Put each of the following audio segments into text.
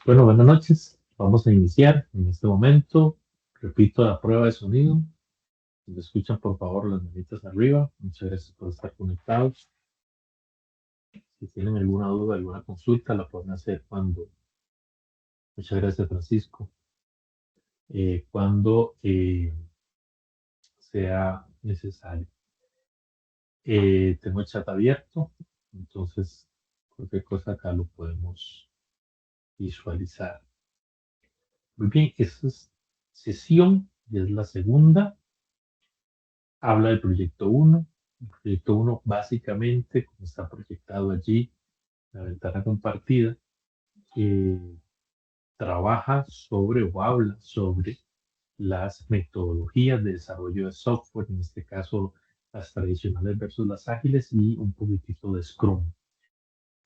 Bueno, buenas noches. Vamos a iniciar en este momento. Repito la prueba de sonido. Si me escuchan, por favor, las manitas arriba. Muchas gracias por estar conectados. Si tienen alguna duda, alguna consulta, la pueden hacer cuando. Muchas gracias, Francisco. Cuando sea necesario. Tengo el chat abierto, entonces cualquier cosa acá lo podemos visualizar. Muy bien, esta es sesión y es la segunda. Habla del proyecto uno. El proyecto uno básicamente, como está proyectado allí, la ventana compartida, eh, trabaja sobre o habla sobre las metodologías de desarrollo de software, en este caso las tradicionales versus las ágiles y un poquitito de Scrum.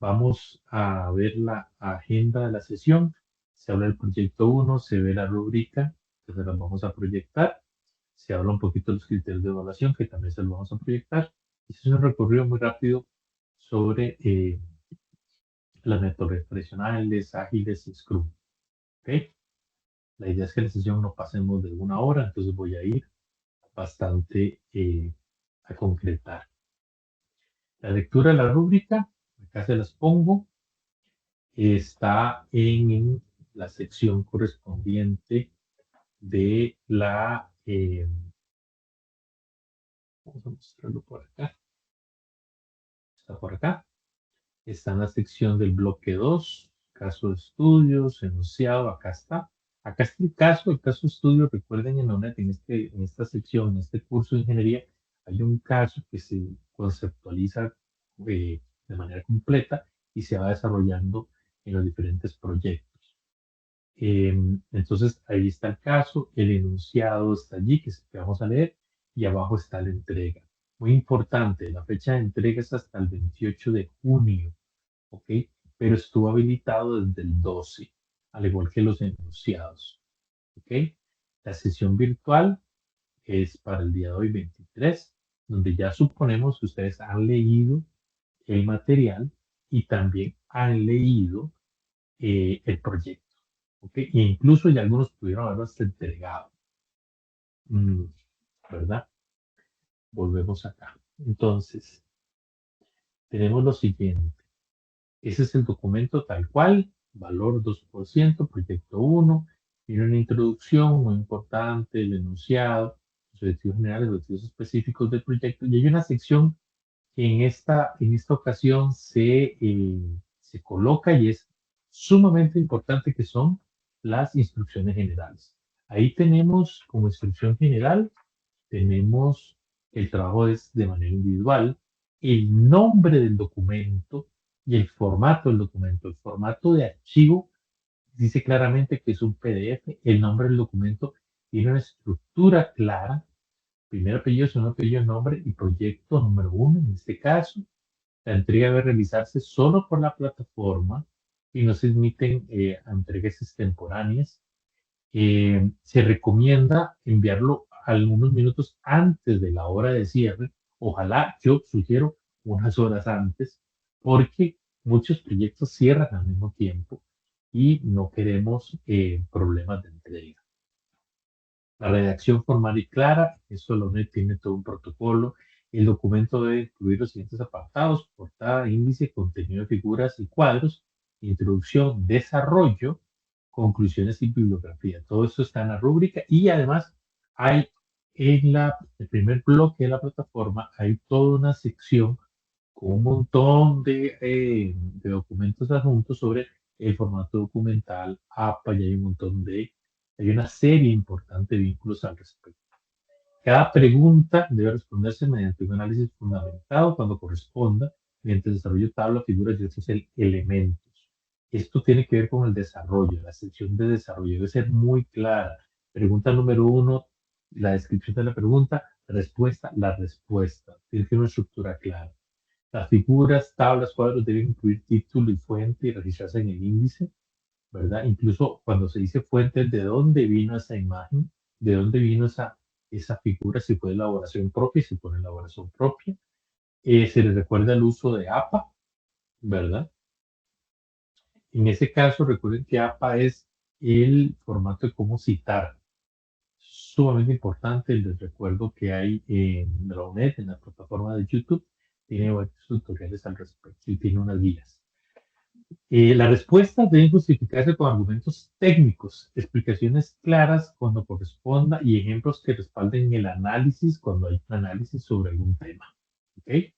Vamos a ver la agenda de la sesión. Se habla del proyecto uno, se ve la rúbrica, que se las vamos a proyectar. Se habla un poquito de los criterios de evaluación, que también se los vamos a proyectar. Y es un recorrido muy rápido sobre las metodologías tradicionales, ágiles y Scrum. ¿Ok? La idea es que la sesión no pasemos de una hora, entonces voy a ir bastante a concretar. La lectura de la rúbrica, acá se las pongo, está en la sección correspondiente de la, vamos a mostrarlo por acá, está por acá. Está en la sección del bloque 2, caso de estudios, enunciado, acá está. Acá está el caso de estudio, recuerden en ONET, en esta sección, en este curso de ingeniería, hay un caso que se conceptualiza de manera completa y se va desarrollando en los diferentes proyectos. Entonces, ahí está el caso, el enunciado está allí, que es el que vamos a leer, y abajo está la entrega. Muy importante, la fecha de entrega es hasta el 28 de junio. ¿Ok? Pero estuvo habilitado desde el 12, al igual que los enunciados, ¿ok? La sesión virtual es para el día de hoy 23, donde ya suponemos que ustedes han leído el material y también han leído el proyecto, ¿ok? E incluso ya algunos pudieron haberlo hasta entregado, mm, ¿verdad? Volvemos acá. Entonces, tenemos lo siguiente. Ese es el documento tal cual, valor 2%, proyecto uno. Tiene una introducción muy importante, el enunciado, los objetivos generales, los objetivos específicos del proyecto. Y hay una sección que en esta ocasión se coloca y es sumamente importante, que son las instrucciones generales. Ahí tenemos como instrucción general, tenemos el trabajo es de manera individual, el nombre del documento y el formato del documento. El formato de archivo dice claramente que es un PDF, el nombre del documento tiene una estructura clara, primer apellido, segundo apellido, nombre y proyecto número uno. En este caso, la entrega debe realizarse solo por la plataforma y no se admiten entregas extemporáneas. Se recomienda enviarlo algunos minutos antes de la hora de cierre. Ojalá, yo sugiero unas horas antes, porque muchos proyectos cierran al mismo tiempo y no queremos problemas de entrega. La redacción formal y clara, eso lo tiene todo un protocolo. El documento debe incluir los siguientes apartados: portada, índice, contenido de figuras y cuadros, introducción, desarrollo, conclusiones y bibliografía. Todo esto está en la rúbrica y además hay el primer bloque de la plataforma, hay toda una sección con un montón de documentos adjuntos sobre el formato documental, APA, y hay una serie importante de vínculos al respecto. Cada pregunta debe responderse mediante un análisis fundamentado cuando corresponda, mediante el desarrollo de tablas, figuras y otros elementos. Esto tiene que ver con el desarrollo, la sección de desarrollo debe ser muy clara. Pregunta número uno, la descripción de la pregunta, respuesta, la respuesta. Tiene que tener una estructura clara. Las figuras, tablas, cuadros deben incluir título y fuente y registrarse en el índice, ¿verdad? Incluso cuando se dice fuente, ¿de dónde vino esa imagen? ¿De dónde vino esa figura? Si fue elaboración propia, si fue elaboración propia. Se les recuerda el uso de APA, ¿verdad? En ese caso, recuerden que APA es el formato de cómo citar. Sumamente importante. Les recuerdo que hay en Drawnet, en la plataforma de YouTube, tiene varios tutoriales al respecto y tiene unas guías. Las respuestas deben justificarse con argumentos técnicos, explicaciones claras cuando corresponda y ejemplos que respalden el análisis cuando hay un análisis sobre algún tema. ¿Ok?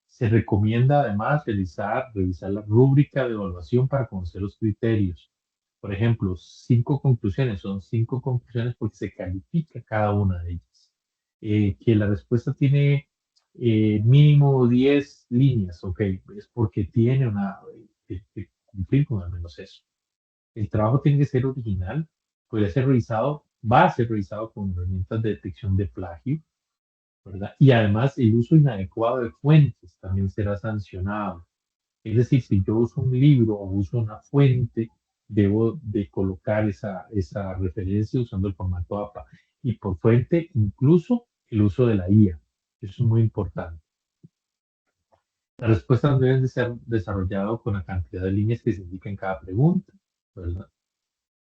Se recomienda además revisar la rúbrica de evaluación para conocer los criterios. Por ejemplo, 5 conclusiones, son 5 conclusiones porque se califica cada una de ellas. Que la respuesta tiene mínimo 10 líneas, ok, es porque tiene que cumplir con al menos eso. El trabajo tiene que ser original, puede ser revisado, va a ser revisado con herramientas de detección de plagio, ¿verdad? Y además el uso inadecuado de fuentes también será sancionado. Es decir, si yo uso un libro o uso una fuente, debo de colocar esa referencia usando el formato APA. Y por fuente, incluso el uso de la IA. Eso es muy importante. Las respuestas deben de ser desarrolladas con la cantidad de líneas que se indica en cada pregunta, ¿verdad?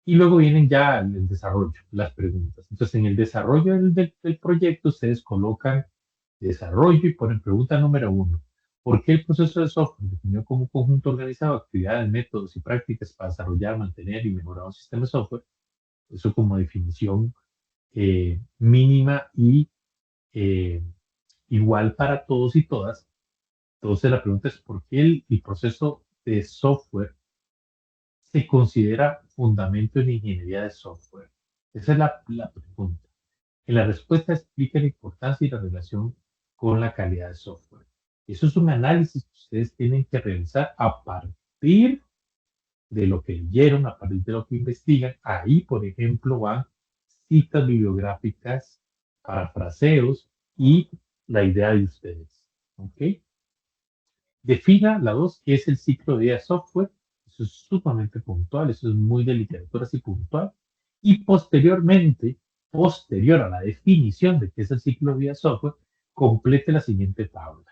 Y luego vienen ya el desarrollo, las preguntas. Entonces, en el desarrollo del proyecto, ustedes colocan desarrollo y ponen pregunta número 1. ¿Por qué el proceso de software definido como un conjunto organizado de actividades, métodos y prácticas para desarrollar, mantener y mejorar un sistema de software? Eso como definición mínima y eh, igual para todos y todas. Entonces, la pregunta es, ¿por qué el proceso de software se considera fundamento en la ingeniería de software? Esa es la pregunta. En la respuesta explica la importancia y la relación con la calidad de software. Eso es un análisis que ustedes tienen que realizar a partir de lo que leyeron, a partir de lo que investigan. Ahí, por ejemplo, van citas bibliográficas, parafraseos y la idea de ustedes. ¿Ok? Defina la 2, que es el ciclo de vida de software. Eso es sumamente puntual, eso es muy de literatura así puntual. Y posteriormente, posterior a la definición de qué es el ciclo de vida de software, complete la siguiente tabla.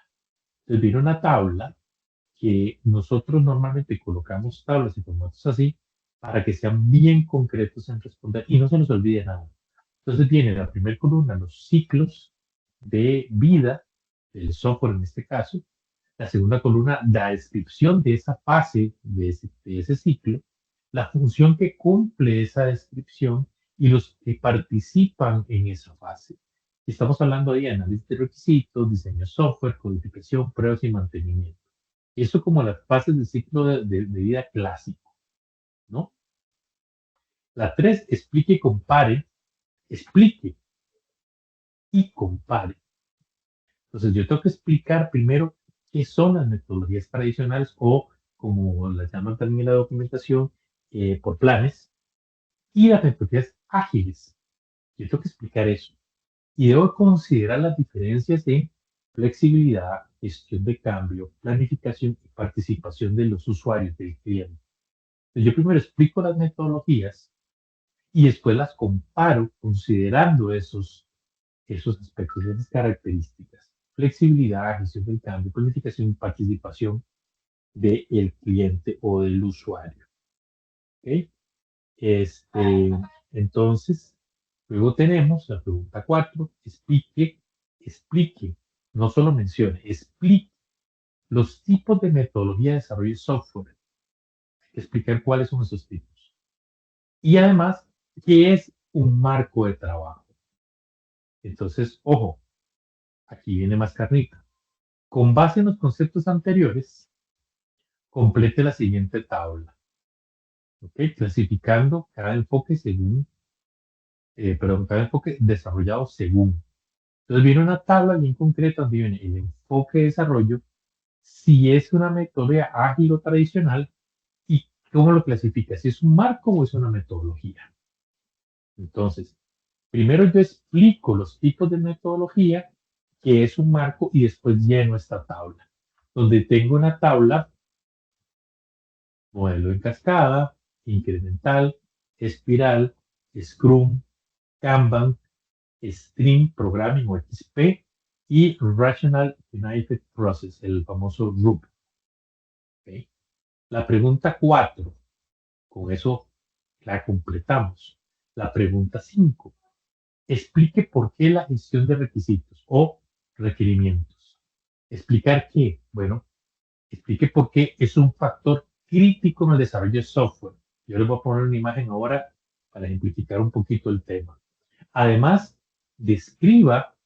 Entonces viene una tabla que nosotros normalmente colocamos tablas y formatos así para que sean bien concretos en responder y no se nos olvide nada. Entonces viene la primera columna, los ciclos de vida del software en este caso, la segunda columna, la descripción de esa fase, de ese ciclo, la función que cumple esa descripción y los que participan en esa fase. Estamos hablando ahí de análisis de requisitos, diseño de software, codificación, pruebas y mantenimiento. Eso como las fases del ciclo de vida clásico, ¿no? La 3, explique y compare. Entonces yo tengo que explicar primero qué son las metodologías tradicionales o, como las llaman también en la documentación, por planes, y las metodologías ágiles. Yo tengo que explicar eso. Y debo considerar las diferencias en flexibilidad, gestión de cambio, planificación y participación de los usuarios, del cliente. Entonces, yo primero explico las metodologías y después las comparo considerando esos aspectos, esas características. Flexibilidad, gestión del cambio, planificación y participación del cliente o del usuario. ¿Ok? Entonces, luego tenemos la pregunta 4, explique, no solo mencione, explique los tipos de metodología de desarrollo de software. Hay que explicar cuáles son esos tipos. Y además, ¿qué es un marco de trabajo? Entonces, ojo, aquí viene más carnita. Con base en los conceptos anteriores, complete la siguiente tabla, ¿ok? Clasificando cada enfoque cada enfoque desarrollado según. Entonces viene una tabla bien concreta donde viene el enfoque de desarrollo, si es una metodología ágil o tradicional y cómo lo clasifica, si es un marco o es una metodología. Entonces, primero yo explico los tipos de metodología, que es un marco, y después lleno esta tabla, donde tengo una tabla, modelo en cascada, incremental, espiral, Scrum, Kanban, Stream Programming o XP y Rational United Process, el famoso RUP. ¿Ok? La pregunta 4, Con eso la completamos. La pregunta 5. Explique por qué la gestión de requisitos o requerimientos. ¿Explicar qué? Bueno, explique por qué es un factor crítico en el desarrollo de software. Yo les voy a poner una imagen ahora para ejemplificar un poquito el tema. Además, describa,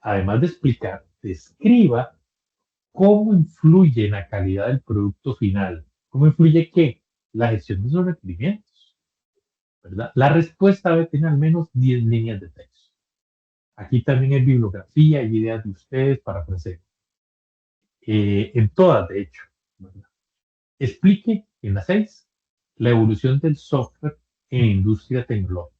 además de explicar, describa cómo influye en la calidad del producto final. ¿Cómo influye qué? La gestión de esos requerimientos, ¿verdad? La respuesta debe tener al menos 10 líneas de texto. Aquí también hay bibliografía, hay ideas de ustedes para ofrecer. En todas, de hecho, ¿verdad? Explique en las 6 la evolución del software en la industria tecnológica.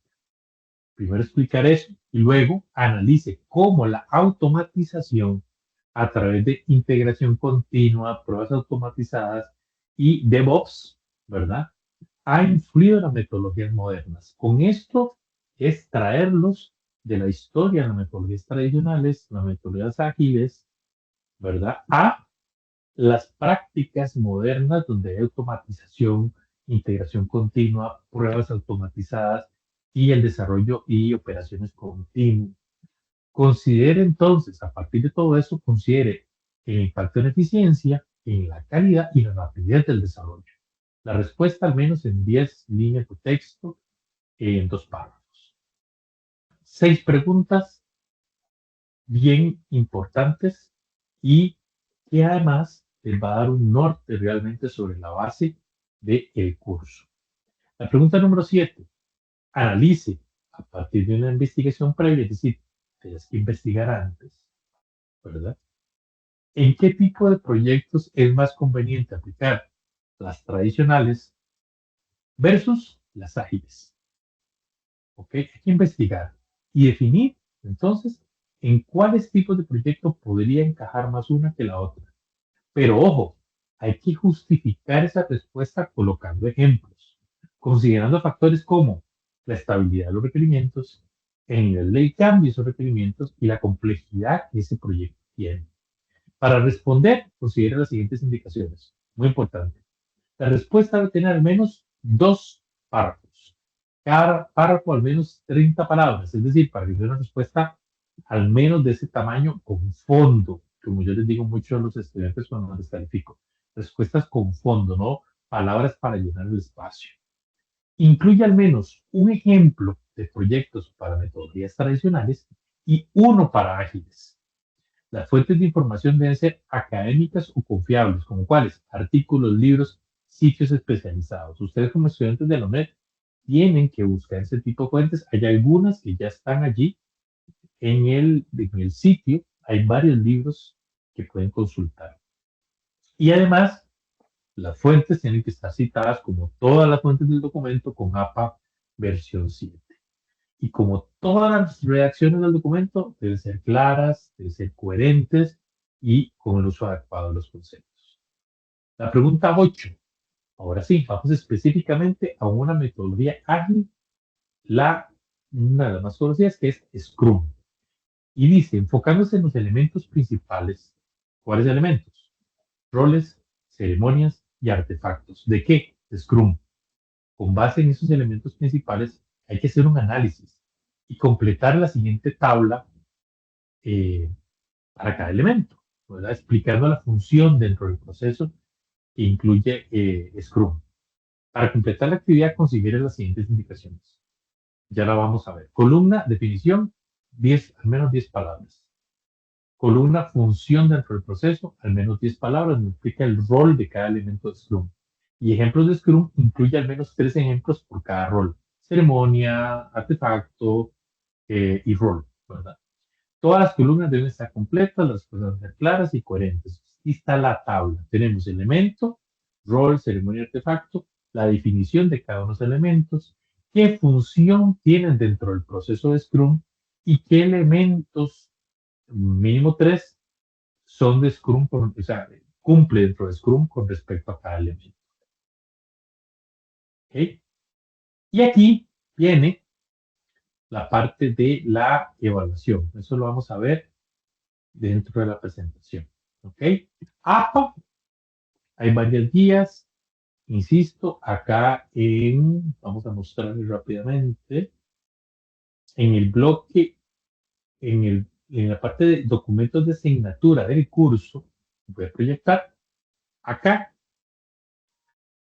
Primero explicar eso y luego analice cómo la automatización a través de integración continua, pruebas automatizadas y DevOps, ¿verdad? Ha influido en las metodologías modernas. Con esto es traerlos de la historia, las metodologías tradicionales, las metodologías ágiles, ¿verdad? A las prácticas modernas donde hay automatización, integración continua, pruebas automatizadas y el desarrollo y operaciones continuas. Considere entonces, a partir de todo eso, considere el impacto en eficiencia, en la calidad y la rapidez del desarrollo. La respuesta al menos en 10 líneas de texto en 2 párrafos. 6 preguntas bien importantes y que además les va a dar un norte realmente sobre la base del curso. La pregunta número 7. Analice a partir de una investigación previa, es decir, tienes que investigar antes, ¿verdad? ¿En qué tipo de proyectos es más conveniente aplicar las tradicionales versus las ágiles? ¿Ok? Hay que investigar y definir entonces en cuáles tipos de proyectos podría encajar más una que la otra. Pero ojo, hay que justificar esa respuesta colocando ejemplos, considerando factores como la estabilidad de los requerimientos, el nivel de cambio de esos requerimientos y la complejidad que ese proyecto tiene. Para responder, considere las siguientes indicaciones. Muy importante. La respuesta debe tener al menos 2 párrafos. Cada párrafo al menos 30 palabras. Es decir, para que sea una respuesta al menos de ese tamaño con fondo, como yo les digo mucho a los estudiantes cuando les califico. Respuestas con fondo, no palabras para llenar el espacio. Incluye al menos un ejemplo de proyectos para metodologías tradicionales y uno para ágiles. Las fuentes de información deben ser académicas o confiables, como cuáles, artículos, libros, sitios especializados. Ustedes como estudiantes de la UNED tienen que buscar ese tipo de fuentes. Hay algunas que ya están allí en el sitio. Hay varios libros que pueden consultar. Y además, las fuentes tienen que estar citadas como todas las fuentes del documento con APA versión 7. Y como todas las redacciones del documento deben ser claras, deben ser coherentes y con el uso adecuado de los conceptos. La pregunta 8. Ahora sí, vamos específicamente a una metodología ágil, una de las más conocidas que es Scrum. Y dice, enfocándose en los elementos principales. ¿Cuáles elementos? Roles, ceremonias y artefactos. ¿De qué? De Scrum. Con base en esos elementos principales, hay que hacer un análisis y completar la siguiente tabla eh, para cada elemento, ¿verdad? Explicando la función dentro del proceso que incluye Scrum. Para completar la actividad, considere las siguientes indicaciones. Ya la vamos a ver. Columna, definición, 10, al menos 10 palabras. Columna, función dentro del proceso, al menos 10 palabras, me explica el rol de cada elemento de Scrum. Y ejemplos de Scrum incluye al menos 3 ejemplos por cada rol. Ceremonia, artefacto y rol, ¿verdad? Todas las columnas deben estar completas, las cosas deben ser claras y coherentes. Aquí está la tabla. Tenemos elemento, rol, ceremonia, artefacto, la definición de cada uno de los elementos, qué función tienen dentro del proceso de Scrum y qué elementos, mínimo 3, son de Scrum, o sea, cumple dentro de Scrum con respecto a cada elemento. ¿Okay? Y aquí viene la parte de la evaluación. Eso lo vamos a ver dentro de la presentación. ¿Ok? APA, hay varias guías, Insisto, acá vamos a mostrarles rápidamente, en el bloque, en la parte de documentos de asignatura del curso, voy a proyectar, acá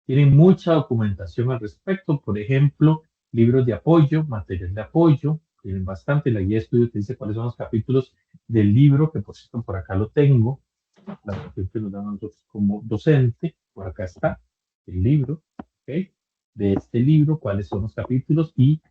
tienen mucha documentación al respecto, por ejemplo, libros de apoyo, material de apoyo, tienen bastante, la guía de estudio te dice cuáles son los capítulos del libro, que por cierto por acá lo tengo, la versión que nos dan a nosotros como docente, por acá está el libro, ¿ok? De este libro, cuáles son los capítulos y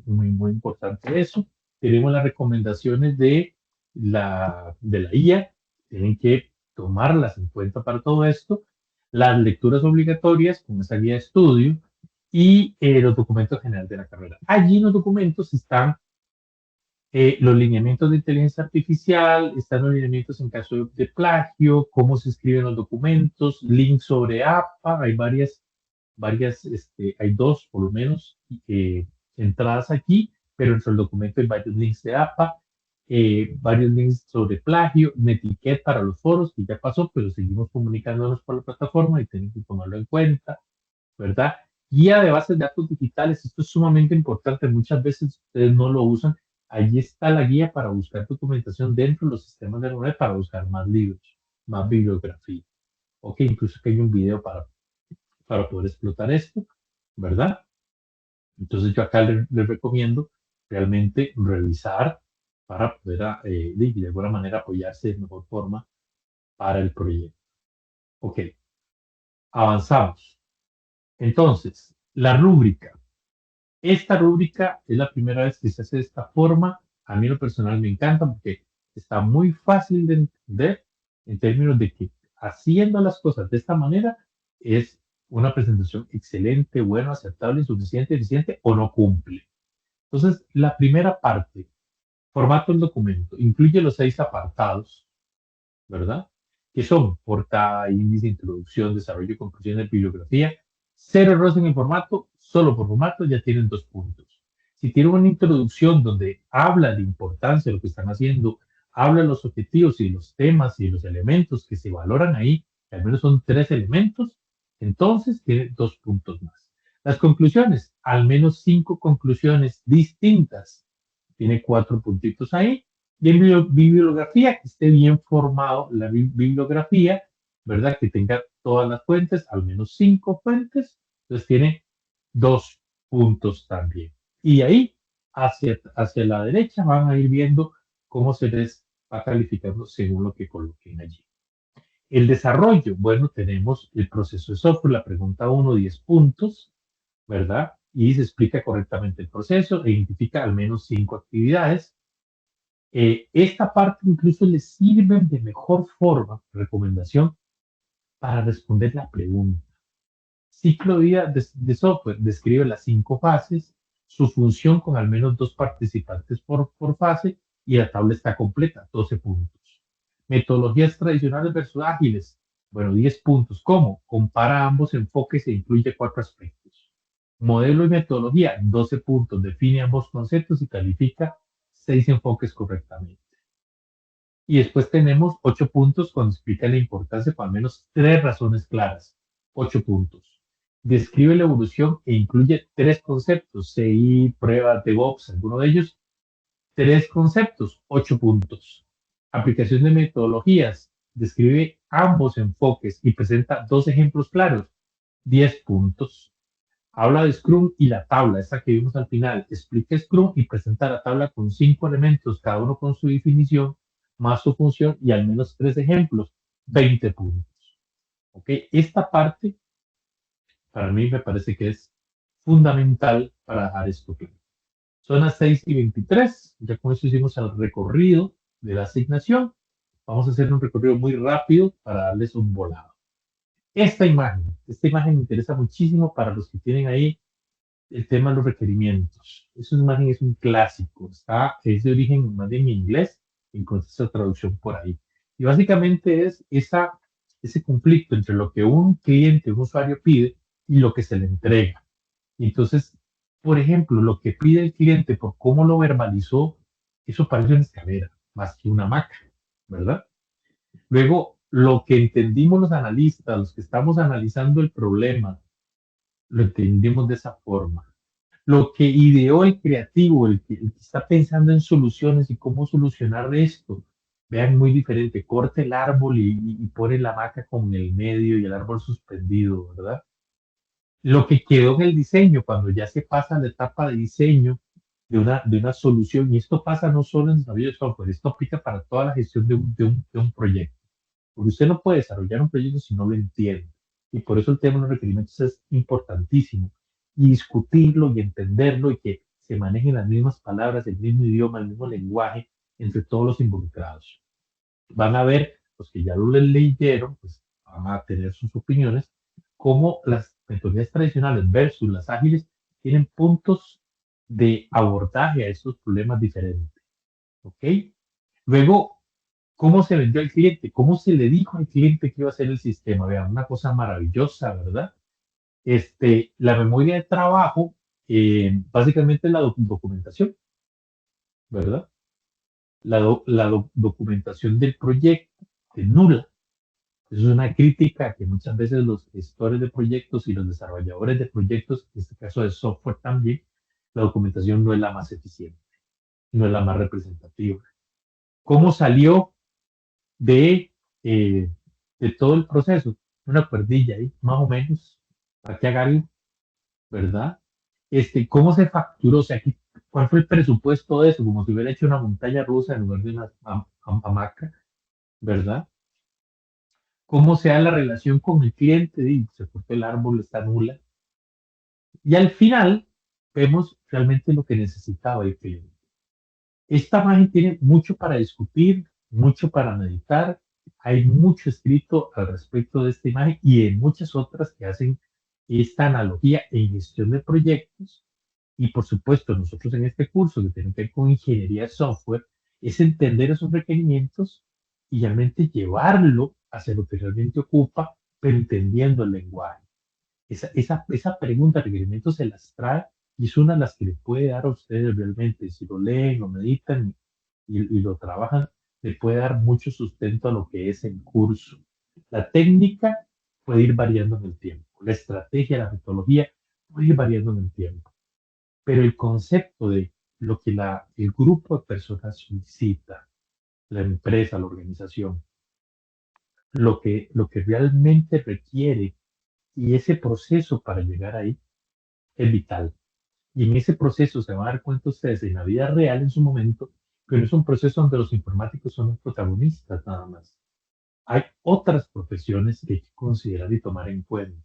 muy, muy importante eso. Tenemos las recomendaciones de la IA, tienen que tomarlas en cuenta para todo esto, las lecturas obligatorias con esa guía de estudio y los documentos generales de la carrera. Allí en los documentos están los lineamientos de inteligencia artificial, están los lineamientos en caso de plagio, cómo se escriben los documentos, links sobre APA, hay hay dos por lo menos entradas aquí, pero entre el documento hay varios links de APA, varios links sobre plagio, Netiquette para los foros, que ya pasó, pero seguimos comunicándonos por la plataforma y tienen que tomarlo en cuenta, ¿verdad? Guía de bases de datos digitales, esto es sumamente importante, muchas veces ustedes no lo usan. Allí está la guía para buscar documentación dentro de los sistemas de la web para buscar más libros, más bibliografía. Ok, incluso que hay un video para poder explotar esto, ¿verdad? Entonces yo acá les recomiendo realmente revisar para poder de alguna manera apoyarse de mejor forma para el proyecto. Ok, avanzamos. Entonces, la rúbrica. Esta rúbrica es la primera vez que se hace de esta forma. A mí en lo personal me encanta porque está muy fácil de entender en términos de que haciendo las cosas de esta manera es una presentación excelente, buena, aceptable, insuficiente, eficiente o no cumple. Entonces, la primera parte, formato del documento, incluye los 6 apartados, ¿verdad? Que son portada, índice, introducción, desarrollo, conclusiones, bibliografía. Cero errores en el formato, solo por formato ya tienen 2 puntos. Si tienen una introducción donde habla de importancia de lo que están haciendo, habla de los objetivos y los temas y los elementos que se valoran ahí, que al menos son 3 elementos, entonces tiene 2 puntos más. Las conclusiones, al menos 5 conclusiones distintas, tiene 4 puntitos ahí. Y en bibliografía, que esté bien formado la bibliografía, ¿verdad? Que tenga todas las fuentes, al menos 5 fuentes, entonces tiene 2 puntos también. Y de ahí hacia la derecha van a ir viendo cómo se les va calificando según lo que coloquen allí. El desarrollo, bueno, tenemos el proceso de software, la pregunta 1, 10 puntos, ¿verdad? Y se explica correctamente el proceso e identifica al menos 5 actividades. Esta parte incluso le sirve de mejor forma, recomendación, para responder la pregunta. Ciclo de vida de software describe las 5 fases, su función con al menos 2 participantes por fase y la tabla está completa, 12 puntos. Metodologías tradicionales versus ágiles, bueno, 10 puntos. ¿Cómo? Compara ambos enfoques e incluye 4 aspectos. Modelo y metodología, 12 puntos. Define ambos conceptos y califica 6 enfoques correctamente. Y después tenemos 8 puntos cuando explica la importancia por al menos 3 razones claras. 8 puntos. Describe la evolución e incluye 3 conceptos, CI, prueba, DevOps, alguno de ellos. 3 conceptos, 8 puntos. Aplicación de metodologías. Describe ambos enfoques y presenta 2 ejemplos claros. 10 puntos. Habla de Scrum y la tabla, esa que vimos al final. Explica Scrum y presenta la tabla con 5 elementos, cada uno con su definición, más su función y al menos 3 ejemplos, 20 puntos. ¿Ok? Esta parte, para mí, me parece que es fundamental para dejar esto claro. Son las 6:23, ya con eso hicimos el recorrido de la asignación. Vamos a hacer un recorrido muy rápido para darles un volado. Esta imagen me interesa muchísimo para los que tienen ahí el tema de los requerimientos. Esa imagen es un clásico, es de origen más bien inglés, encontré esa traducción por ahí. Y básicamente es ese conflicto entre lo que un cliente, un usuario pide y lo que se le entrega. Y entonces, por ejemplo, lo que pide el cliente por cómo lo verbalizó, eso parece una escalera más que una hamaca, ¿verdad? Luego, lo que entendimos los analistas, los que estamos analizando el problema, lo entendimos de esa forma. Lo que ideó el creativo, el que está pensando en soluciones y cómo solucionar esto, vean, muy diferente. Corta el árbol y pone la hamaca con el medio y el árbol suspendido, ¿verdad? Lo que quedó en el diseño, cuando ya se pasa a la etapa de diseño de una solución, y esto pasa no solo en desarrollo de software, esto aplica para toda la gestión de un proyecto. Porque usted no puede desarrollar un proyecto si no lo entiende. Y por eso el tema de los requerimientos es importantísimo. Y discutirlo y entenderlo y que se manejen las mismas palabras, el mismo idioma, el mismo lenguaje entre todos los involucrados. Van a ver, los que ya lo leyeron, pues van a tener sus opiniones, cómo las metodologías tradicionales versus las ágiles tienen puntos de abordaje a estos problemas diferentes. ¿Ok? Luego, ¿cómo se vendió al cliente? ¿Cómo se le dijo al cliente que iba a ser el sistema? Vean, una cosa maravillosa, ¿verdad? La memoria de trabajo, básicamente es la documentación, ¿verdad? La documentación del proyecto es nula. Eso es una crítica que muchas veces los gestores de proyectos y los desarrolladores de proyectos, en este caso de software también, la documentación no es la más eficiente, no es la más representativa. ¿Cómo salió de, eh, de todo el proceso? Una cuerdilla ahí, más o menos, para que haga algo, ¿verdad? ¿Cómo se facturó? O sea, ¿cuál fue el presupuesto de eso? Como si hubiera hecho una montaña rusa en lugar de una hamaca, ¿verdad? ¿Cómo sea la relación con el cliente? Y se cortó el árbol, está nula. Y al final vemos realmente lo que necesitaba el cliente. Esta imagen tiene mucho para discutir, mucho para meditar. Hay mucho escrito al respecto de esta imagen y en muchas otras que hacen esta analogía en gestión de proyectos. Y por supuesto, nosotros en este curso que tiene que ver con ingeniería de software, es entender esos requerimientos y realmente llevarlo hacia lo que realmente ocupa, pero entendiendo el lenguaje. Esa pregunta, requerimiento, se las trae y es una de las que le puede dar a ustedes realmente, si lo leen, lo meditan y lo trabajan, le puede dar mucho sustento a lo que es el curso. La técnica puede ir variando en el tiempo, la estrategia, la metodología puede ir variando en el tiempo, pero el concepto de lo que el grupo de personas solicita, la empresa, la organización, lo que realmente requiere y ese proceso para llegar ahí es vital. Y en ese proceso se van a dar cuenta ustedes en la vida real en su momento que no es un proceso donde los informáticos son los protagonistas nada más. Hay otras profesiones que hay que considerar y tomar en cuenta.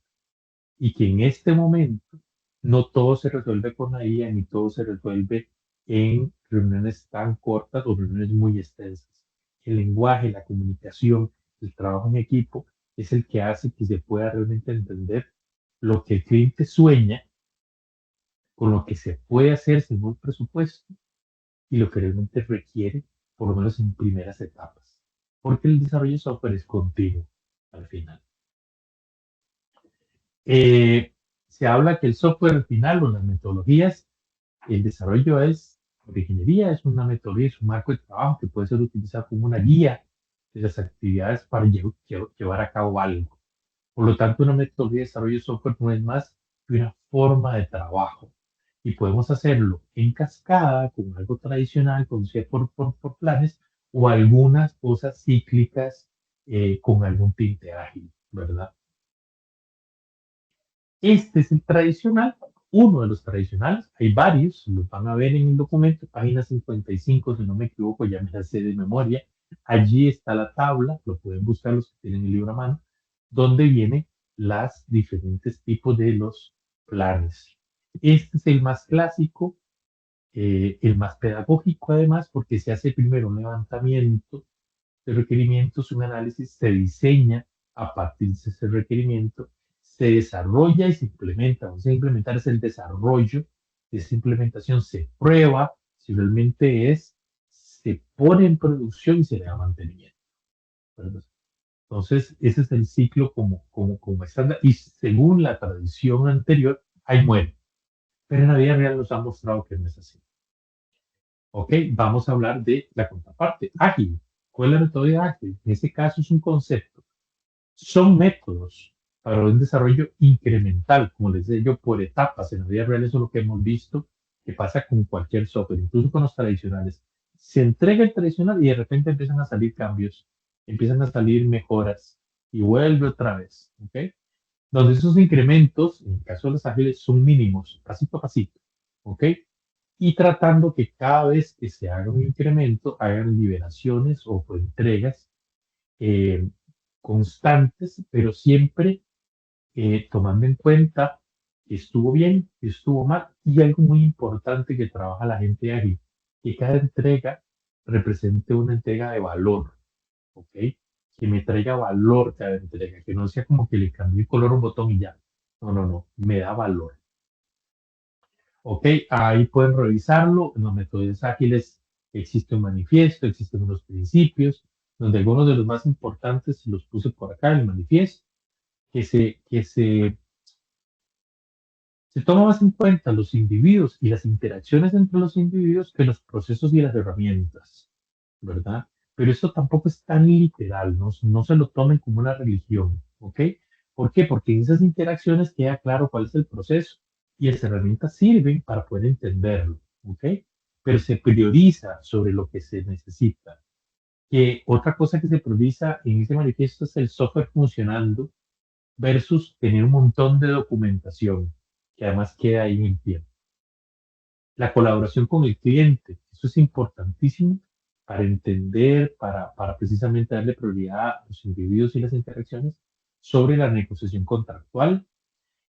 Y que en este momento no todo se resuelve con la IA ni todo se resuelve en reuniones tan cortas o reuniones muy extensas. El lenguaje, la comunicación, el trabajo en equipo es el que hace que se pueda realmente entender lo que el cliente sueña con lo que se puede hacer según el presupuesto y lo que realmente requiere, por lo menos en primeras etapas. Porque el desarrollo de software es continuo al final. Se habla que el software al final o las metodologías, el desarrollo de ingeniería es una metodología, es un marco de trabajo que puede ser utilizado como una guía de las actividades para llevar a cabo algo. Por lo tanto, una metodología de desarrollo de software no es más que una forma de trabajo. Y podemos hacerlo en cascada, con algo tradicional, conducido por planes, o algunas cosas cíclicas con algún tinte ágil, ¿verdad? Este es el tradicional, uno de los tradicionales. Hay varios, los van a ver en el documento, página 55, si no me equivoco, ya me la sé de memoria. Allí está la tabla, lo pueden buscar los que tienen el libro a mano, donde vienen las diferentes tipos de los planes. Este es el más clásico, el más pedagógico además, porque se hace primero un levantamiento de requerimientos, un análisis, se diseña a partir de ese requerimiento, se desarrolla y se implementa. Vamos a implementar es el desarrollo de esa implementación, se prueba si realmente se pone en producción y se le da mantenimiento, ¿verdad? Entonces, ese es el ciclo como estándar y según la tradición anterior, ahí muere. Pero en la vida real nos ha mostrado que no es así. Ok, vamos a hablar de la contraparte, ágil. ¿Cuál es la metodología ágil? En este caso es un concepto Son métodos para un desarrollo incremental, como les decía yo, por etapas. En la vida real eso es lo que hemos visto que pasa con cualquier software, incluso con los tradicionales. Se entrega el tradicional y de repente empiezan a salir cambios, empiezan a salir mejoras y vuelve otra vez, ¿ok? Donde esos incrementos, en el caso de los ágiles, son mínimos, pasito a pasito, ¿ok? Y tratando que cada vez que se haga un incremento, hagan liberaciones o entregas eh, constantes, pero siempre tomando en cuenta que estuvo bien, que estuvo mal, y algo muy importante que trabaja la gente ágil, que cada entrega represente una entrega de valor, ¿ok? Que me traiga valor cada entrega, que no sea como que le cambié el color a un botón y ya. No, no, no, me da valor. ¿Ok? Ahí pueden revisarlo. En los métodos ágiles existe un manifiesto, existen unos principios, donde algunos de los más importantes los puse por acá en el manifiesto, que se toma más en cuenta los individuos y las interacciones entre los individuos que los procesos y las herramientas, ¿verdad? Pero eso tampoco es tan literal, no se lo tomen como una religión, ¿ok? ¿Por qué? Porque en esas interacciones queda claro cuál es el proceso y las herramientas sirven para poder entenderlo, ¿ok? Pero se prioriza sobre lo que se necesita. Que otra cosa que se prioriza en ese manifiesto es el software funcionando versus tener un montón de documentación que además queda ahí en el tiempo. La colaboración con el cliente, eso es importantísimo para entender, para precisamente darle prioridad a los individuos y las interacciones sobre la negociación contractual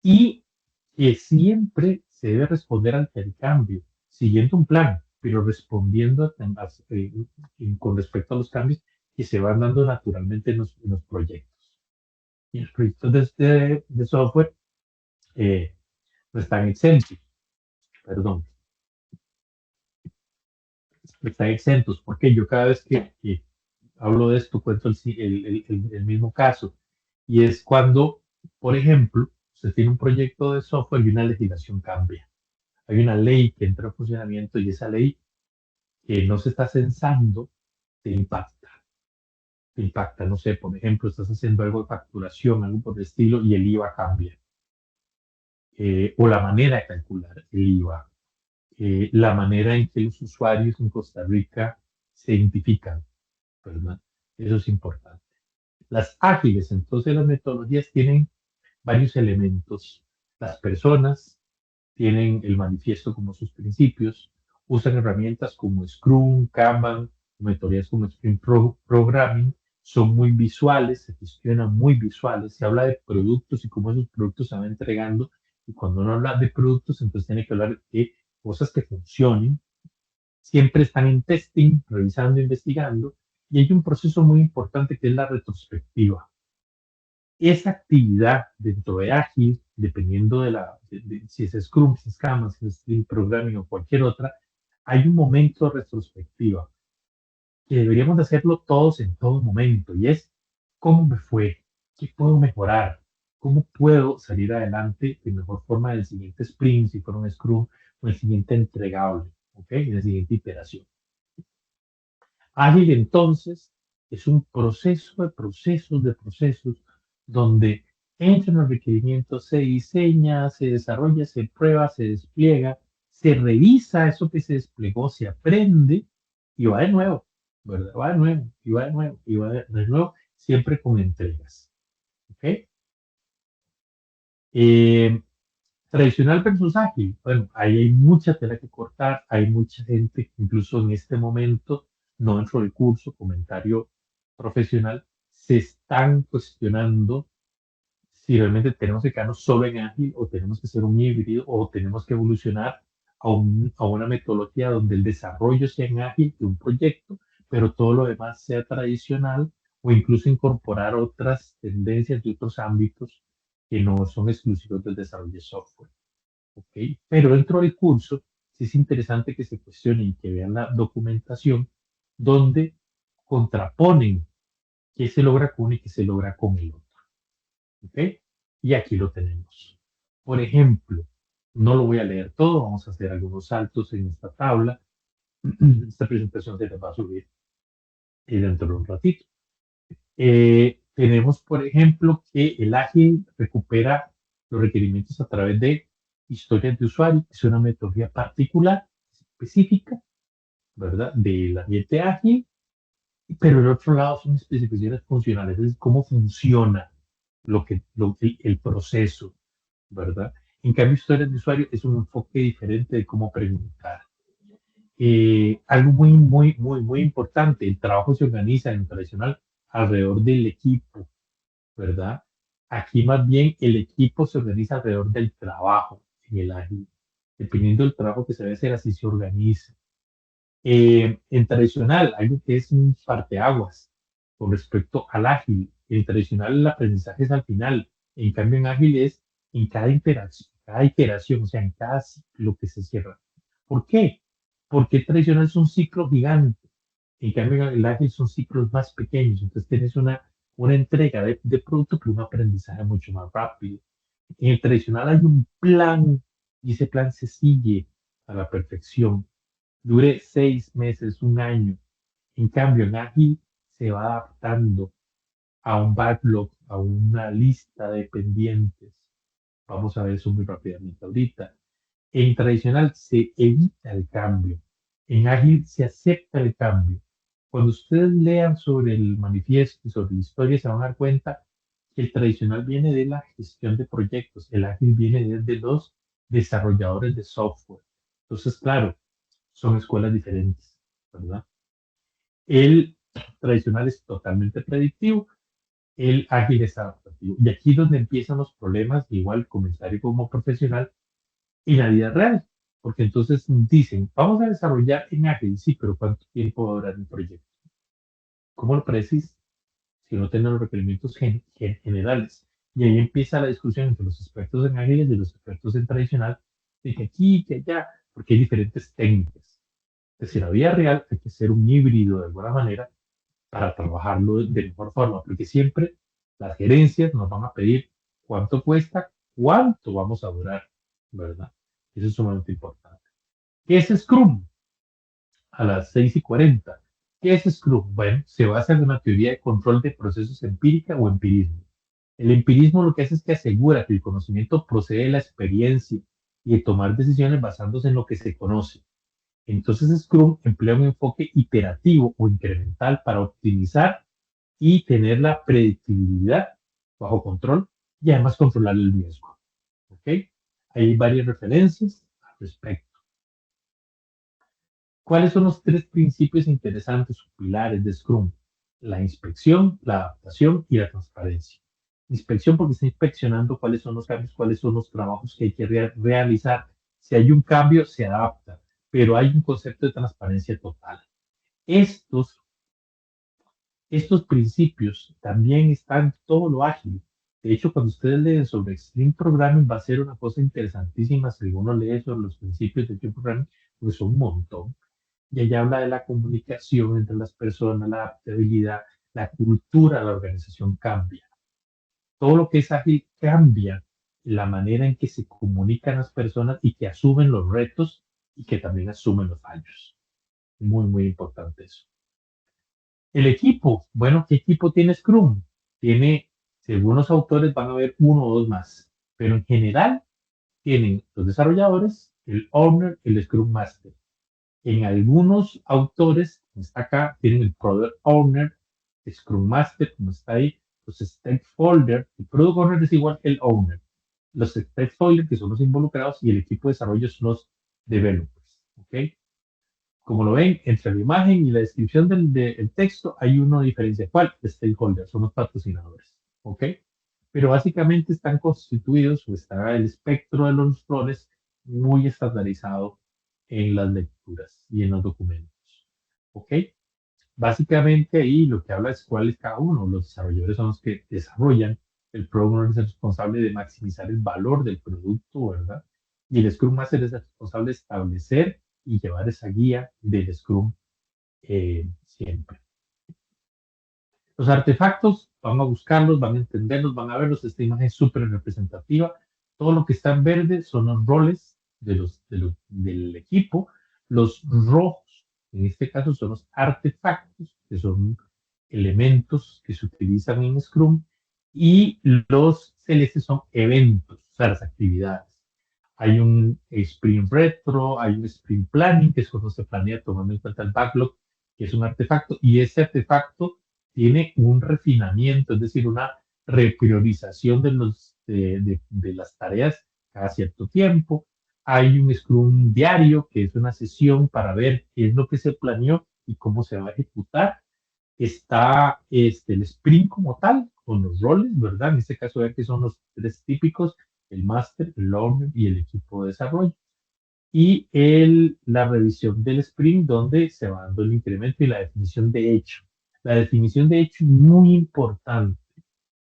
y que siempre se debe responder ante el cambio, siguiendo un plan, pero respondiendo con respecto a los cambios que se van dando naturalmente en los proyectos. Y los proyectos de software eh, no están exentos, perdón, no están exentos, porque yo cada vez que hablo de esto cuento el mismo caso, y es cuando, por ejemplo, usted tiene un proyecto de software y una legislación cambia. Hay una ley que entra en funcionamiento y esa ley que no se está censando te impacta. Te impacta, no sé, por ejemplo, estás haciendo algo de facturación, algo por el estilo, y el IVA cambia. O la manera de calcular el IVA, la manera en que los usuarios en Costa Rica se identifican, ¿verdad? Eso es importante. Las ágiles, entonces las metodologías tienen varios elementos. Las personas tienen el manifiesto como sus principios, usan herramientas como Scrum, Kanban, metodologías como Programming, son muy visuales, se gestionan muy visuales, se habla de productos y cómo esos productos se van entregando, y cuando uno habla de productos, entonces tiene que hablar de cosas que funcionen, siempre están en testing, revisando, investigando, y hay un proceso muy importante que es la retrospectiva. Esa actividad dentro de Agile, dependiendo si es Scrum, si es Kanban, si es Stream Programming o cualquier otra, hay un momento de retrospectiva que deberíamos de hacerlo todos en todo momento y es cómo me fue, qué puedo mejorar, cómo puedo salir adelante de mejor forma del siguiente sprint, si fuera un Scrum, o el siguiente entregable, ¿ok? En la siguiente iteración. Ágil entonces es un proceso de procesos de procesos donde entran los requerimientos, se diseña, se desarrolla, se prueba, se despliega, se revisa eso que se desplegó, se aprende y va de nuevo, ¿verdad? Va de nuevo, y va de nuevo, y va de nuevo, siempre con entregas. ¿Ok? Eh, Tradicional versus ágil. Bueno, ahí hay mucha tela que cortar, hay mucha gente, incluso en este momento, no dentro del curso, comentario profesional, se están cuestionando si realmente tenemos que quedarnos solo en ágil o tenemos que ser un híbrido o tenemos que evolucionar a una metodología donde el desarrollo sea en ágil de un proyecto, pero todo lo demás sea tradicional o incluso incorporar otras tendencias de otros ámbitos que no son exclusivos del desarrollo de software. ¿Ok? Pero dentro del curso sí es interesante que se cuestionen y que vean la documentación donde contraponen qué se logra con uno y qué se logra con el otro. ¿Ok? Y aquí lo tenemos. Por ejemplo, no lo voy a leer todo, vamos a hacer algunos saltos en esta tabla. Esta presentación se les va a subir dentro de un ratito. Tenemos, por ejemplo, que el ágil recupera los requerimientos a través de historias de usuario, que es una metodología particular, específica, ¿verdad? Del ambiente ágil, pero el otro lado son especificaciones funcionales, es cómo funciona el proceso, ¿verdad? En cambio, historias de usuario es un enfoque diferente de cómo preguntar. Algo muy importante, el trabajo se organiza en lo tradicional alrededor del equipo, ¿verdad? Aquí más bien el equipo se organiza alrededor del trabajo en el ágil. Dependiendo del trabajo que se debe hacer, así se organiza. En tradicional, algo que es un parteaguas con respecto al ágil. En tradicional el aprendizaje es al final. En cambio en ágil es en cada iteración, o sea, en cada ciclo que se cierra. ¿Por qué? Porque el tradicional es un ciclo gigante. En cambio en el ágil son ciclos más pequeños. Entonces tienes una entrega de producto, pero un aprendizaje mucho más rápido. En el tradicional hay un plan y ese plan se sigue a la perfección, dure 6 meses, un año. En cambio, en Ágil se va adaptando a un backlog, a una lista de pendientes. Vamos a ver eso muy rápidamente ahorita. En tradicional se evita el cambio. En Ágil se acepta el cambio. Cuando ustedes lean sobre el manifiesto y sobre la historia, se van a dar cuenta que el tradicional viene de la gestión de proyectos, el ágil viene desde los desarrolladores de software. Entonces, claro, son escuelas diferentes, ¿verdad? El tradicional es totalmente predictivo, el ágil es adaptativo. Y aquí es donde empiezan los problemas, igual comentario como profesional, en la vida real. Porque entonces dicen, vamos a desarrollar en ágil, sí, pero ¿cuánto tiempo va a durar el proyecto? ¿Cómo lo predecís si no tienen los requerimientos generales? Y ahí empieza la discusión entre los expertos en ágiles y los expertos en tradicional, de que aquí, que allá, porque hay diferentes técnicas. Es decir, la vida real hay que ser un híbrido de alguna manera para trabajarlo de mejor forma, porque siempre las gerencias nos van a pedir cuánto cuesta, cuánto vamos a durar, ¿verdad? Eso es sumamente importante. ¿Qué es Scrum? A las 6:40. ¿Qué es Scrum? Bueno, se basa en una teoría de control de procesos empírica o empirismo. El empirismo lo que hace es que asegura que el conocimiento procede de la experiencia y de tomar decisiones basándose en lo que se conoce. Entonces Scrum emplea un enfoque iterativo o incremental para optimizar y tener la predictibilidad bajo control y además controlar el riesgo. ¿Ok? Hay varias referencias al respecto. ¿Cuáles son los tres principios interesantes o pilares de Scrum? La inspección, la adaptación y la transparencia. Inspección porque está inspeccionando cuáles son los cambios, cuáles son los trabajos que hay que realizar. Si hay un cambio, se adapta, pero hay un concepto de transparencia total. Estos, estos principios también están en todo lo ágil. De hecho, cuando ustedes leen sobre Extreme Programming, va a ser una cosa interesantísima si uno lee sobre los principios de Extreme Programming, porque son un montón. Y ella habla de la comunicación entre las personas, la adaptabilidad, la cultura de la organización cambia. Todo lo que es ágil cambia la manera en que se comunican las personas y que asumen los retos y que también asumen los fallos. Muy importante eso. El equipo, bueno, ¿qué equipo tiene Scrum? Tiene, según los autores, van a haber uno o dos más, pero en general tienen los desarrolladores, el owner, el Scrum Master. En algunos autores, como está acá, tienen el Product Owner, Scrum Master, como está ahí, los Stakeholder. El Product Owner es igual que el Owner. Los Stakeholder, que son los involucrados, y el equipo de desarrollo son los developers. ¿Ok? Como lo ven, entre la imagen y la descripción del texto hay una diferencia. ¿Cuál? Stakeholder, son los patrocinadores. ¿Ok? Pero básicamente están constituidos o está el espectro de los roles muy estandarizado en las lecturas y en los documentos. ¿Ok? Básicamente ahí lo que habla es cuál es cada uno. Los desarrolladores son los que desarrollan, el Product Owner es el responsable de maximizar el valor del producto, ¿verdad? Y el Scrum Master es el responsable de establecer y llevar esa guía del Scrum siempre. Los artefactos, van a buscarlos, van a entenderlos, van a verlos. Esta imagen es súper representativa. Todo lo que está en verde son los roles del equipo. Los rojos, en este caso, son los artefactos, que son elementos que se utilizan en Scrum y los celestes son eventos, o sea, las actividades. Hay un sprint retro, hay un sprint planning, que es cuando se planea tomando en cuenta el backlog, que es un artefacto, y ese artefacto tiene un refinamiento, es decir, una repriorización de las tareas cada cierto tiempo. Hay un Scrum diario, que es una sesión para ver qué es lo que se planeó y cómo se va a ejecutar. Está el sprint como tal, con los roles, ¿verdad? En este caso, ver que son los tres típicos, el máster, el learner y el equipo de desarrollo. Y la revisión del sprint, donde se va dando el incremento y la definición de hecho. La definición de hecho es muy importante,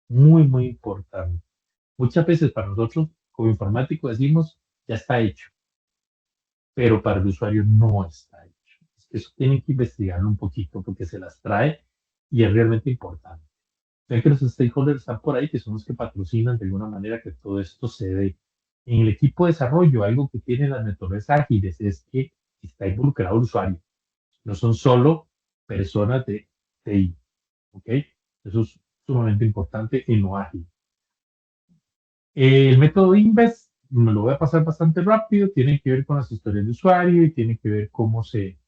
muy, muy importante. Muchas veces para nosotros, como informáticos, decimos, ya está hecho, pero para el usuario no está hecho. Eso tienen que investigarlo un poquito porque se las trae y es realmente importante. Ven que los stakeholders están por ahí, que son los que patrocinan de alguna manera que todo esto se dé. En el equipo de desarrollo, algo que tienen las metodologías ágiles es que está involucrado el usuario. No son solo personas de TI. ¿Ok? Eso es sumamente importante en lo ágil. El método Invest, me lo voy a pasar bastante rápido, tiene que ver con las historias de usuario y tiene que ver cómo se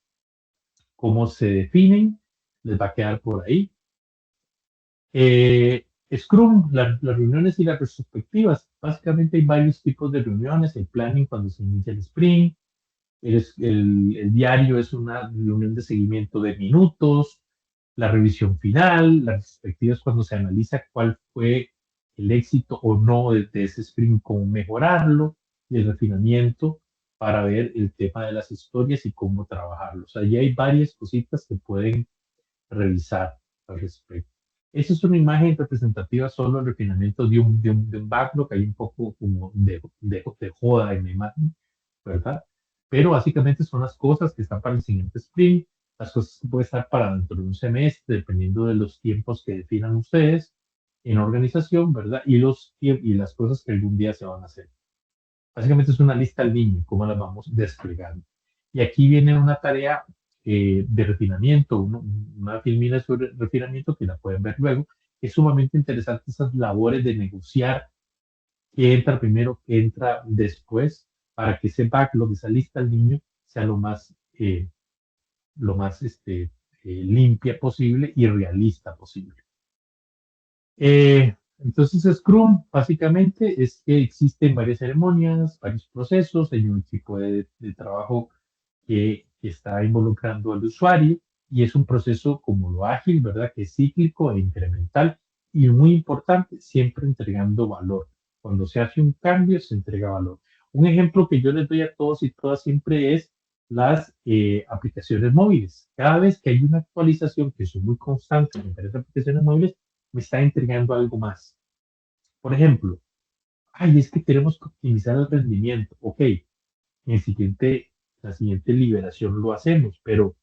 definen. Les va a quedar por ahí. Scrum, las reuniones y las retrospectivas. Básicamente hay varios tipos de reuniones. El planning cuando se inicia el sprint. El diario es una reunión de seguimiento de minutos. La revisión final. Las retrospectivas cuando se analiza cuál fue el éxito o no de ese sprint, cómo mejorarlo. Y el refinamiento para ver el tema de las historias y cómo trabajarlo. O sea, ya hay varias cositas que pueden revisar al respecto. Esa es una imagen representativa solo del refinamiento de un backlog. Hay un poco como de joda en la imagen, ¿verdad? Pero básicamente son las cosas que están para el siguiente sprint, las cosas que pueden estar para dentro de un semestre, dependiendo de los tiempos que definan ustedes en organización, ¿verdad? Y las cosas que algún día se van a hacer. Básicamente es una lista al niño, cómo las vamos desplegando. Y aquí viene una tarea de refinamiento, una filmina sobre refinamiento que la pueden ver luego. Es sumamente interesante esas labores de negociar qué entra primero, qué entra después, para que ese backlog, esa lista al niño, sea lo más limpia posible y realista posible. Entonces, Scrum básicamente es que existen varias ceremonias, varios procesos, hay un equipo de trabajo que está involucrando al usuario y es un proceso como lo ágil, ¿verdad? Que es cíclico e incremental y muy importante, siempre entregando valor. Cuando se hace un cambio, se entrega valor. Un ejemplo que yo les doy a todos y todas siempre es las aplicaciones móviles. Cada vez que hay una actualización, que son muy constantes en varias aplicaciones móviles, me está entregando algo más. Por ejemplo, ay, es que tenemos que optimizar el rendimiento. Ok, en la siguiente liberación lo hacemos, pero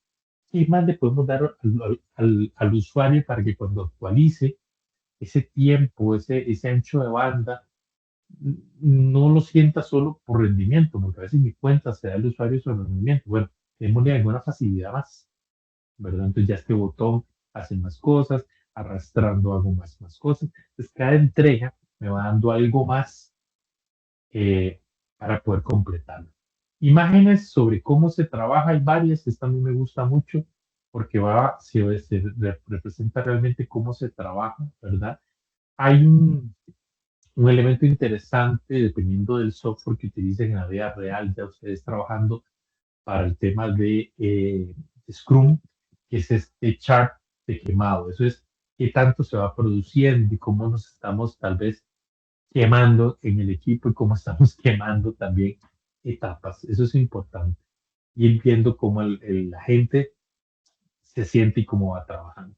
¿qué más le podemos dar al usuario para que cuando actualice ese tiempo, ese ancho de banda, no lo sienta solo por rendimiento? Porque a veces ni cuenta se da el usuario sobre el rendimiento. Bueno, démosle alguna facilidad más, ¿verdad? Entonces ya este botón hace más cosas, arrastrando hago más cosas. Entonces cada entrega me va dando algo más eh, para poder completarlo. Imágenes sobre cómo se trabaja, hay varias, esta a mí me gusta mucho porque representa realmente cómo se trabaja, ¿verdad? Hay un elemento interesante dependiendo del software que utilicen en la vida real, ya ustedes trabajando para el tema de Scrum, que es este chart de quemado. Eso es qué tanto se va produciendo y cómo nos estamos tal vez quemando en el equipo y cómo estamos quemando también etapas. Eso es importante. Ir viendo cómo la gente se siente y cómo va trabajando.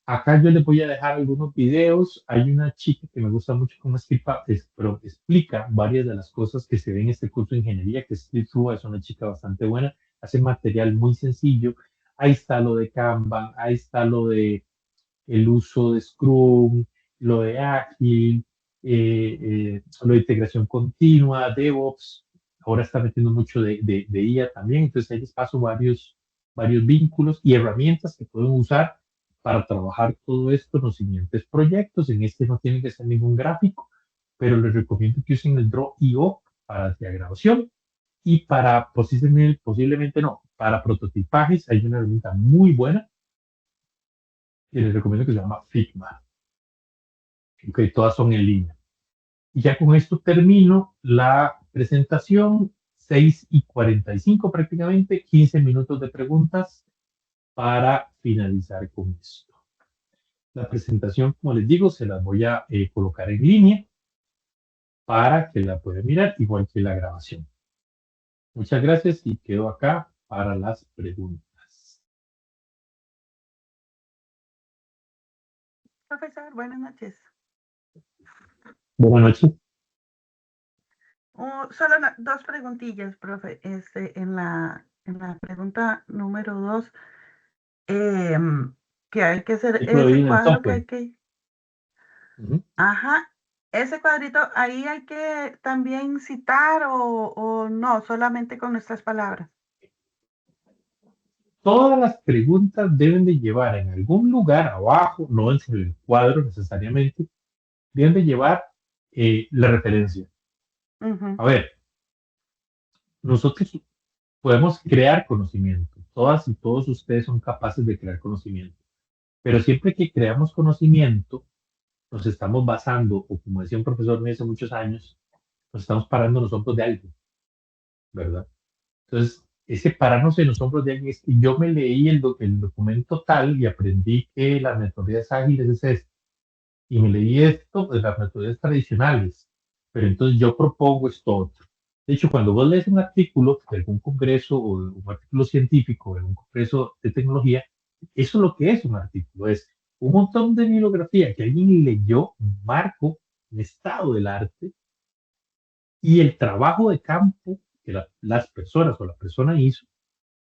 Acá yo les voy a dejar algunos videos. Hay una chica que me gusta mucho cómo pero explica varias de las cosas que se ven en este curso de ingeniería, que es True, es una chica bastante buena, hace material muy sencillo. Ahí está lo de Kanban, ahí está lo de el uso de Scrum, lo de Agile, lo de integración continua, DevOps. Ahora está metiendo mucho de IA también, entonces ahí les paso varios vínculos y herramientas que pueden usar para trabajar todo esto en los siguientes proyectos. En este no tiene que ser ningún gráfico, pero les recomiendo que usen el Draw.io para diagramación y para posiblemente no, para prototipajes hay una herramienta muy buena que les recomiendo que se llama Figma. Ok, todas son en línea. Y ya con esto termino la presentación, 6:45 prácticamente, 15 minutos de preguntas para finalizar con esto. La presentación, como les digo, se las voy a colocar en línea para que la puedan mirar, igual que la grabación. Muchas gracias y quedo acá para las preguntas. Profesor, buenas noches. Buenas noches. Solo dos preguntillas, profe. En la pregunta número 2, que hay que hacer Ciclo de ese vida en cuadro que software. hay que... Ujú. Ajá, ese cuadrito, ahí hay que también citar o no, solamente con nuestras palabras. Todas las preguntas deben de llevar en algún lugar abajo, no en el cuadro necesariamente, deben de llevar la referencia. Ujú, A ver, nosotros podemos crear conocimiento. Todas y todos ustedes son capaces de crear conocimiento. Pero siempre que creamos conocimiento, nos estamos basando, o como decía un profesor mío hace muchos años, nos estamos parando en los hombros de algo, ¿verdad? Entonces, ese pararnos en los hombros de alguien es que yo me leí el documento tal y aprendí que las metodologías ágiles es esto. Y me leí esto de las metodologías tradicionales, pero entonces yo propongo esto otro. De hecho, cuando vos lees un artículo de algún congreso o un artículo científico de un congreso de tecnología, eso es lo que es un artículo, es un montón de bibliografía que alguien leyó, un marco, un estado del arte y el trabajo de campo que las personas o la persona hizo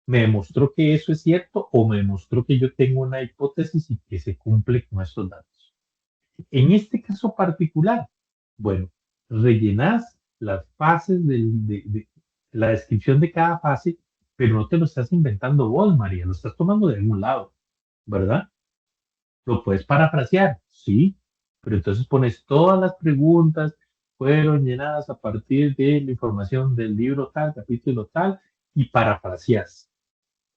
me demostró que eso es cierto o me demostró que yo tengo una hipótesis y que se cumple con estos datos. En este caso particular, bueno, rellenas las fases de la descripción de cada fase, pero no te lo estás inventando vos, María, lo estás tomando de algún lado, ¿verdad? Lo puedes parafrasear, sí, pero entonces pones todas las preguntas fueron llenadas a partir de la información del libro tal, capítulo tal, y parafraseas,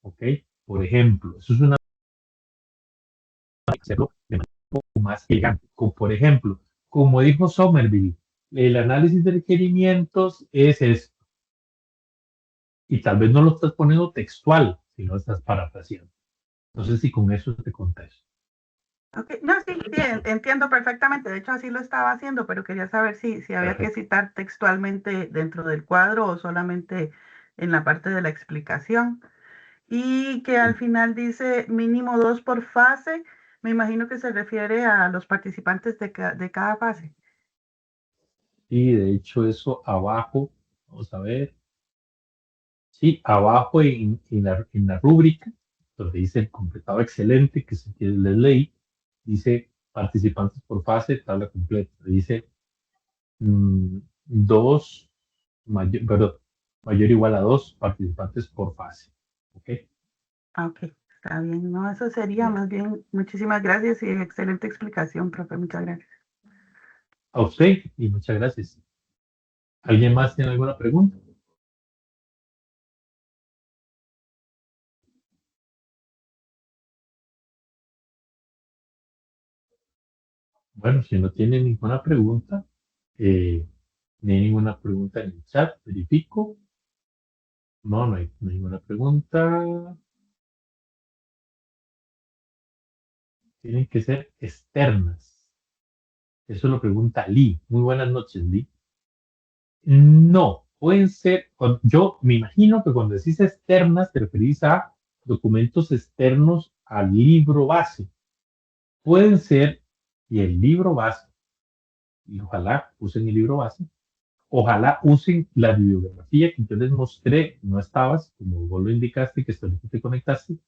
¿ok? Por ejemplo, eso es una hacerlo de manera un poco más elegante. Como por ejemplo, como dijo Somerville, el análisis de requerimientos es esto. Y tal vez no lo estás poniendo textual, sino estás parafraseando. No sé si con eso te contesto. Ok, no, sí, sí, entiendo perfectamente. De hecho, así lo estaba haciendo, pero quería saber si había que Perfecto. citar textualmente dentro del cuadro o solamente en la parte de la explicación. Y que al final dice mínimo 2 por fase. Me imagino que se refiere a los participantes de cada fase. Y de hecho eso abajo, vamos a ver, sí, abajo en la rúbrica, donde dice el completado excelente, que si quieres les leí, dice participantes por fase, tabla completa. Dice dos, perdón, mayor o igual a dos participantes por fase. ¿Ok? Ah, ok, está bien. No, eso sería Bien. más bien. Muchísimas gracias y excelente explicación, profe. Muchas gracias. A usted y muchas gracias. ¿Alguien más tiene alguna pregunta? Bueno, si no tiene ninguna pregunta, ni hay ninguna pregunta en el chat, verifico. No, no hay ninguna pregunta. Tienen que ser externas. Eso lo pregunta Lee. Muy buenas noches, Lee. No, pueden ser, yo me imagino que cuando decís externas te referís a documentos externos al libro base. Pueden ser, y el libro base, y ojalá usen el libro base, ojalá usen la bibliografía que yo les mostré, no estabas, como vos lo indicaste, que hasta ahorita te conectaste,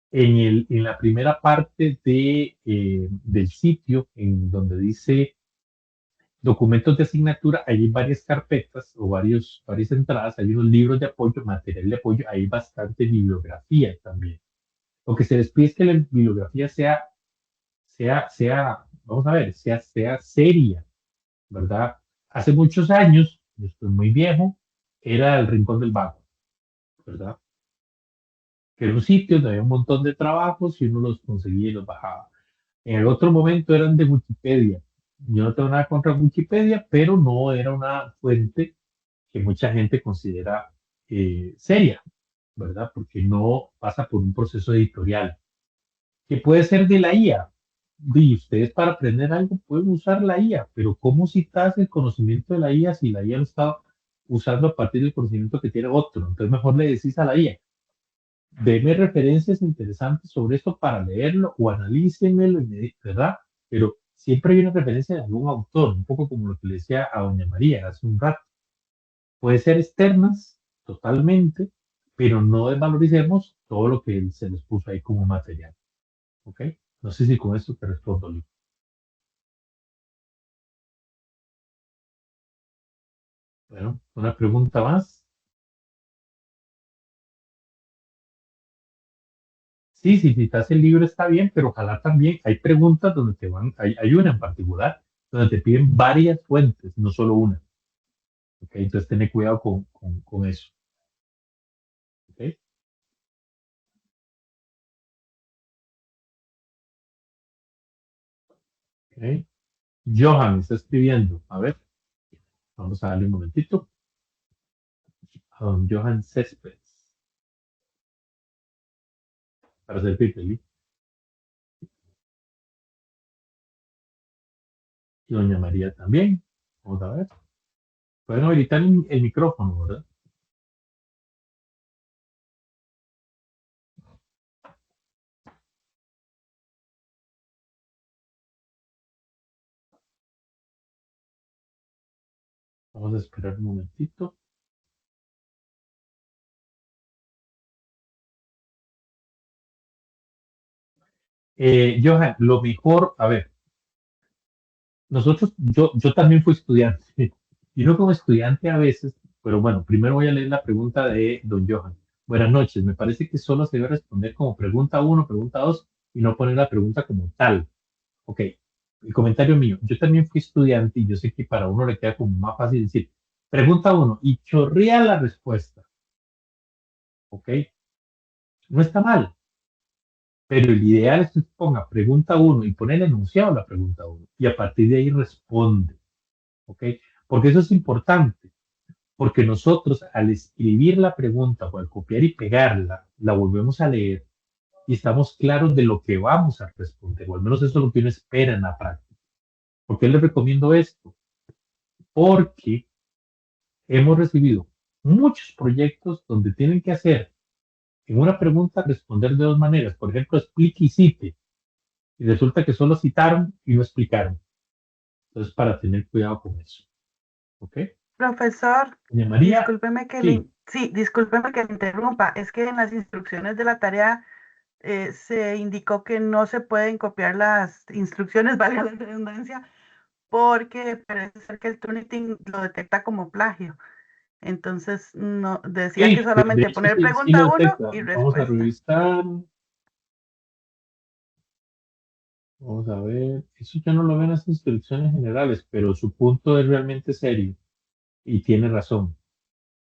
en la primera parte del sitio, en donde dice documentos de asignatura, hay varias carpetas o varias entradas, hay unos libros de apoyo, material de apoyo, hay bastante bibliografía también. Lo que se les pide es que la bibliografía sea vamos a ver, sea seria, ¿verdad? Hace muchos años, yo estoy muy viejo, era el Rincón del Vago, ¿verdad? Que era un sitio donde había un montón de trabajos y uno los conseguía y los bajaba. En el otro momento eran de Wikipedia. Yo no tengo nada contra Wikipedia, pero no era una fuente que mucha gente considera seria, ¿verdad? Porque no pasa por un proceso editorial, que puede ser de la IA. Y ustedes para aprender algo pueden usar la IA, pero ¿cómo citas el conocimiento de la IA si la IA lo está usando a partir del conocimiento que tiene otro? Entonces mejor le decís a la IA, deme referencias interesantes sobre esto para leerlo o analícenmelo, ¿verdad? Pero siempre hay una referencia de algún autor, un poco como lo que le decía a doña María hace un rato. Puede ser externas, totalmente, pero no desvaloricemos todo lo que se les puso ahí como material. ¿Ok? No sé si con esto te respondo, Liz. Bueno, una pregunta más. Sí, si citas el libro está bien, pero ojalá también hay preguntas donde te van, hay una en particular, donde te piden varias fuentes, no solo una. ¿Ok? Entonces, ten cuidado con eso. ¿Ok? ¿Ok? Johan está escribiendo. A ver, vamos a darle un momentito. A don Johan Céspedes, para servirte, Liz. Y doña María también. Vamos a ver. Pueden habilitar el micrófono, ¿verdad? Vamos a esperar un momentito. Johan, lo mejor, a ver, yo también fui estudiante. Y no como estudiante a veces, pero bueno, primero voy a leer la pregunta de don Johan. Buenas noches, me parece que solo se debe responder como pregunta uno, pregunta dos, y no poner la pregunta como tal. Ok, el comentario mío, yo también fui estudiante y yo sé que para uno le queda como más fácil decir, pregunta uno, y chorrea la respuesta. Ok, no está mal, pero el ideal es que ponga pregunta uno y poner el enunciado a la pregunta uno, y a partir de ahí responde. ¿Ok? Porque eso es importante, porque nosotros al escribir la pregunta o al copiar y pegarla, la volvemos a leer y estamos claros de lo que vamos a responder, o al menos eso es lo que uno espera en la práctica. ¿Por qué les recomiendo esto? Porque hemos recibido muchos proyectos donde tienen que hacer en una pregunta responder de dos maneras. Por ejemplo, explique y cite. Y resulta que solo citaron y no explicaron. Entonces, para tener cuidado con eso. ¿Ok? Profesor, Doña María, discúlpeme que sí. sí, discúlpeme que le interrumpa. Es que en las instrucciones de la tarea se indicó que no se pueden copiar las instrucciones, valga la redundancia, porque parece ser que el Turnitin lo detecta como plagio. Entonces, no, decía que Sí, de solamente hecho poner sí lo pregunta uno detecta. y Vamos a respuesta. revisar. Vamos a ver. Eso ya no lo ven en las instrucciones generales, pero su punto es realmente serio y tiene razón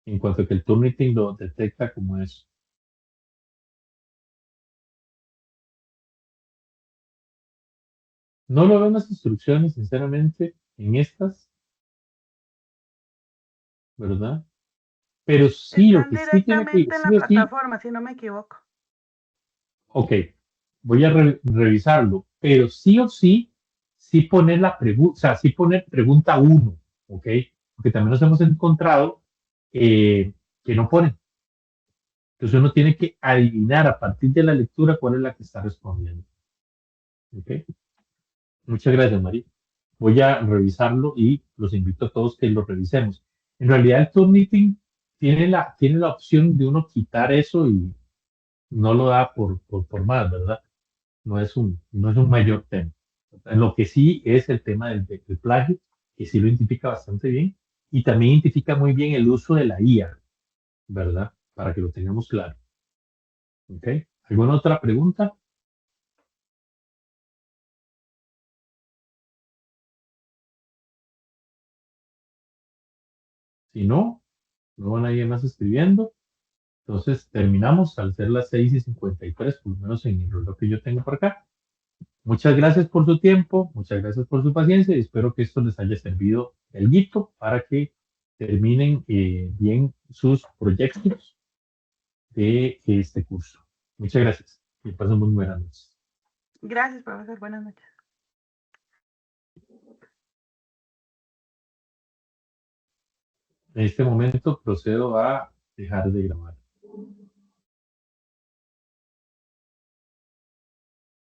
en cuanto a que el Turnitin lo detecta como eso. No lo ven las instrucciones, sinceramente, en estas, ¿verdad? Pero sí, lo Están que sí tiene que, directamente en la sí o sí, plataforma, si no me equivoco. ok, voy a revisarlo, pero sí o sí, sí poner la pregunta, o sea, sí poner pregunta uno, ok, porque también nos hemos encontrado que no ponen. Entonces uno tiene que adivinar a partir de la lectura cuál es la que está respondiendo. Ok, muchas gracias, María. Voy a revisarlo y los invito a todos que lo revisemos. En realidad, el Turnitin tiene la opción de uno quitar eso y no lo da por más, ¿verdad? No es un mayor tema. En lo que sí es el tema del plagio, que sí lo identifica bastante bien, y también identifica muy bien el uso de la IA, ¿verdad? Para que lo tengamos claro. ¿Ok? ¿Alguna otra pregunta? Si no, no va nadie más escribiendo. Entonces terminamos al ser las 6:53, por lo menos en el reloj que yo tengo por acá. Muchas gracias por su tiempo, muchas gracias por su paciencia y espero que esto les haya servido el guito para que terminen bien sus proyectos de este curso. Muchas gracias y pasen muy buenas noches. Gracias, profesor. Buenas noches. En este momento procedo a dejar de grabar.